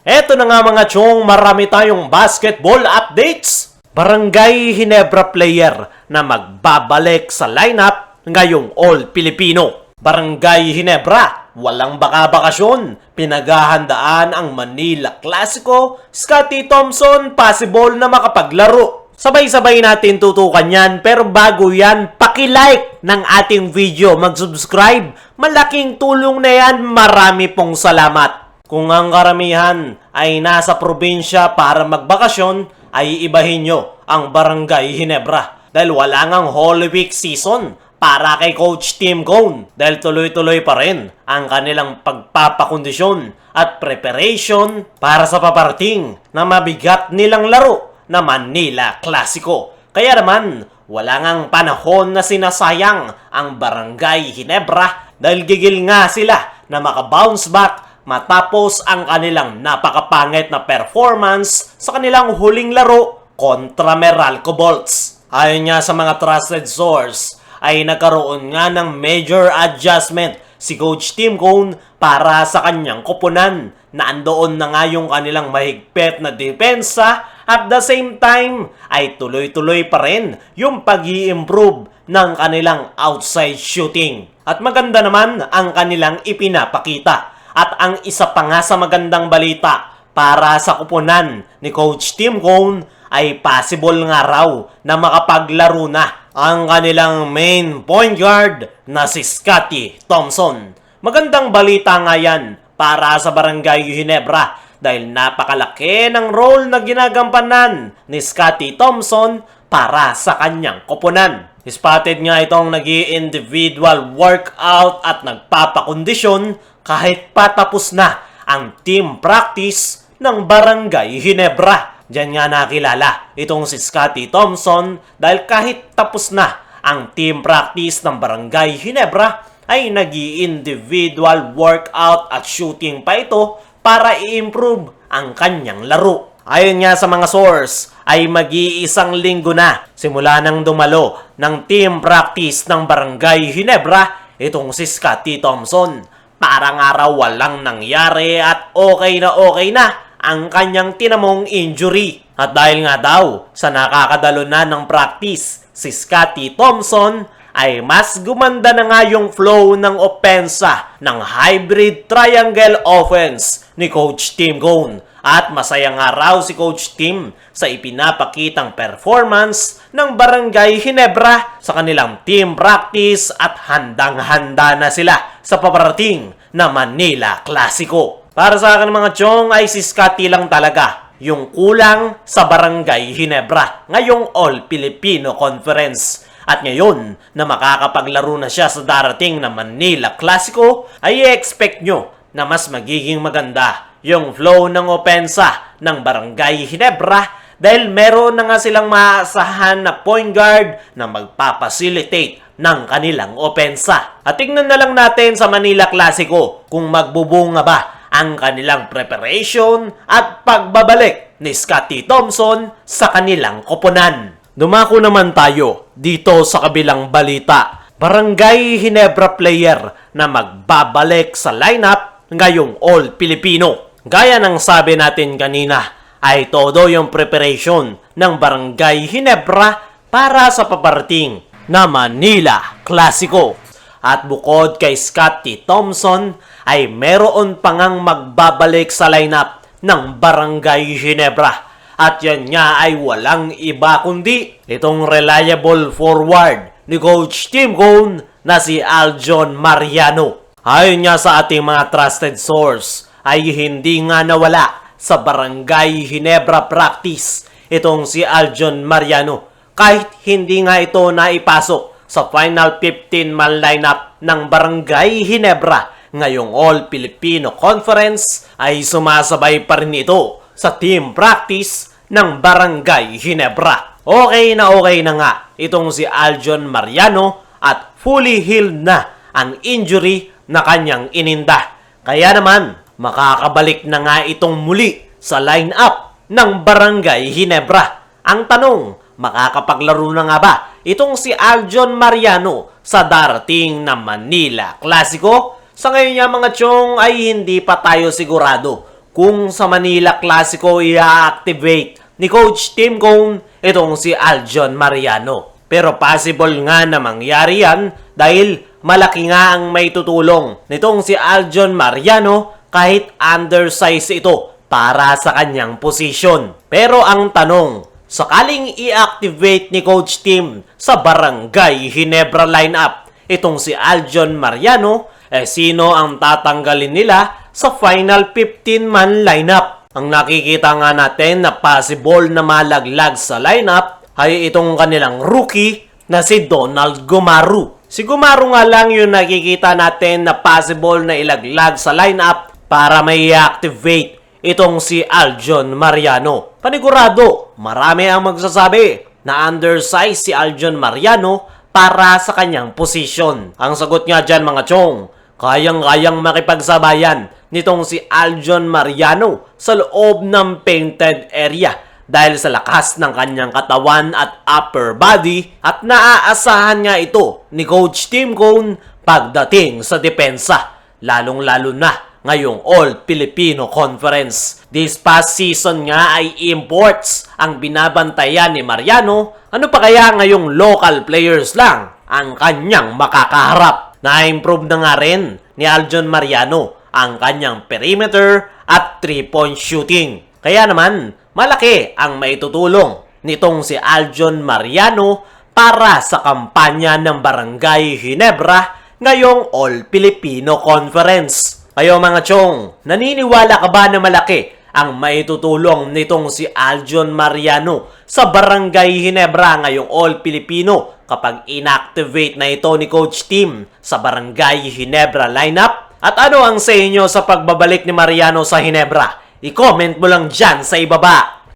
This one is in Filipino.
Eto na nga mga chong, marami tayong basketball updates. Barangay Ginebra player na magbabalik sa lineup ngayong All-Filipino. Barangay Ginebra, walang baka-bakasyon. Pinaghahandaan ang Manila Clasico. Scottie Thompson, possible na makapaglaro. Sabay-sabay natin tutukan yan, pero bago yan, paki-like ng ating video, mag-subscribe. Malaking tulong na yan, marami pong salamat. Kung ang karamihan ay nasa probinsya para magbakasyon, ay ibahin nyo ang Barangay Ginebra. Dahil wala ngang Holy Week season para kay Coach Tim Cone. Dahil tuloy-tuloy pa rin ang kanilang pagpapakondisyon at preparation para sa paparating na mabigat nilang laro na Manila Clasico. Kaya naman, wala ngang panahon na sinasayang ang Barangay Ginebra dahil gigil nga sila na makabounce back matapos ang kanilang napakapangit na performance sa kanilang huling laro kontra Meralco Bolts. Ayon nga sa mga trusted source, ay nagkaroon nga ng major adjustment si Coach Tim Cone para sa kanyang koponan na andoon na nga yung kanilang mahigpit na depensa at the same time ay tuloy-tuloy pa rin yung pag-i-improve ng kanilang outside shooting. At maganda naman ang kanilang ipinapakita. At ang isa pa nga sa magandang balita para sa kupunan ni Coach Tim Cone ay possible nga raw na makapaglaro na ang kanilang main point guard na si Scottie Thompson. Magandang balita nga yan para sa Barangay Ginebra dahil napakalaki ng role na ginagampanan ni Scottie Thompson para sa kanyang koponan. Spotted nga itong nag-i-individual workout at nagpapakondisyon kahit patapos na ang team practice ng Barangay Ginebra. Diyan nga nakilala itong si Scottie Thompson dahil kahit tapos na ang team practice ng Barangay Ginebra ay nag-i-individual workout at shooting pa ito para i-improve ang kanyang laro. Ayon nga sa mga source, ay mag-iisang linggo na simula nang dumalo ng team practice ng Barangay Ginebra itong si Scottie Thompson. Parang araw walang nangyari at okay na ang kanyang tinamong injury. At dahil nga daw sa nakakadalo na ng practice si Scottie Thompson, ay mas gumanda na nga yung flow ng opensa ng hybrid triangle offense ni Coach Tim Cone. At masaya nga raw si Coach Tim sa ipinapakitang performance ng Barangay Ginebra sa kanilang team practice at handang-handa na sila sa paparating na Manila Clasico. Para sa akin mga chong ay si Scottie lang talaga yung kulang sa Barangay Ginebra ngayong All-Filipino Conference. At ngayon na makakapaglaro na siya sa darating na Manila Clasico, ay i-expect nyo na mas magiging maganda yung flow ng opensa ng Barangay Ginebra dahil meron na nga silang maasahan na point guard na magpapacilitate ng kanilang opensa. At tingnan na lang natin sa Manila Clasico kung magbubunga ba ang kanilang preparation at pagbabalik ni Scottie Thompson sa kanilang koponan. Dumako naman tayo dito sa kabilang balita. Barangay Ginebra player na magbabalik sa lineup ngayong All-Filipino. Gaya ng sabi natin kanina, ay todo yung preparation ng Barangay Ginebra para sa paparating na Manila Clasico. At bukod kay Scottie Thompson, ay meron pa ngang magbabalik sa lineup ng Barangay Ginebra. At yan nga ay walang iba kundi itong reliable forward ni Coach Tim Cone na si Aljon Mariano. Ayon nga sa ating mga trusted source, ay hindi nga nawala sa Barangay Ginebra practice itong si Aljon Mariano kahit hindi nga ito naipasok sa final 15-man lineup ng Barangay Ginebra ngayong All-Filipino Conference ay sumasabay pa rin ito sa team practice ng Barangay Ginebra. Okay na nga itong si Aljon Mariano at fully healed na ang injury na kanyang ininda. Kaya naman, makakabalik na nga itong muli sa lineup ng Barangay Ginebra. Ang tanong, makakapaglaro na nga ba itong si Aljon Mariano sa darating na Manila Clasico? Sa ngayon nga mga chong ay hindi pa tayo sigurado kung sa Manila Clasico i-activate ni Coach Tim Cone itong si Aljon Mariano. Pero possible nga na mangyari yan dahil malaki nga ang may tutulong nitong si Aljon Mariano kahit undersize ito para sa kanyang posisyon. Pero ang tanong, sakaling i-activate ni Coach Tim sa Barangay Ginebra lineup itong si Aljon Mariano, sino ang tatanggalin nila sa final 15-man lineup? Ang nakikita nga natin na possible na malaglag sa lineup ay itong kanilang rookie na si Donald Gomaru. Si Gomaru nga lang yung nakikita natin na possible na ilaglag sa lineup para may activate itong si Aljon Mariano. Panigurado, marami ang magsasabi na undersize si Aljon Mariano para sa kanyang posisyon. Ang sagot nga dyan mga chong, kayang-kayang makipagsabayan nitong si Aljon Mariano sa loob ng painted area dahil sa lakas ng kanyang katawan at upper body at naaasahan nga ito ni Coach Tim Cone pagdating sa depensa, lalong-lalo na ngayong All-Filipino Conference. This past season nga ay imports ang binabantayan ni Mariano. Ano pa kaya ngayong local players lang ang kanyang makakaharap? Na-improve na nga rin ni Aljon Mariano ang kanyang perimeter at 3-point shooting. Kaya naman, malaki ang maitutulong nitong si Aljon Mariano para sa kampanya ng Barangay Ginebra ngayong All-Filipino Conference. Kayo mga chong, naniniwala ka ba na malaki ang maitutulong nitong si Aljon Mariano sa Barangay Ginebra ngayong All-Filipino kapag inactivate na ito ni Coach Tim sa Barangay Ginebra lineup? At ano ang sa inyo sa pagbabalik ni Mariano sa Ginebra? I-comment mo lang dyan sa ibaba.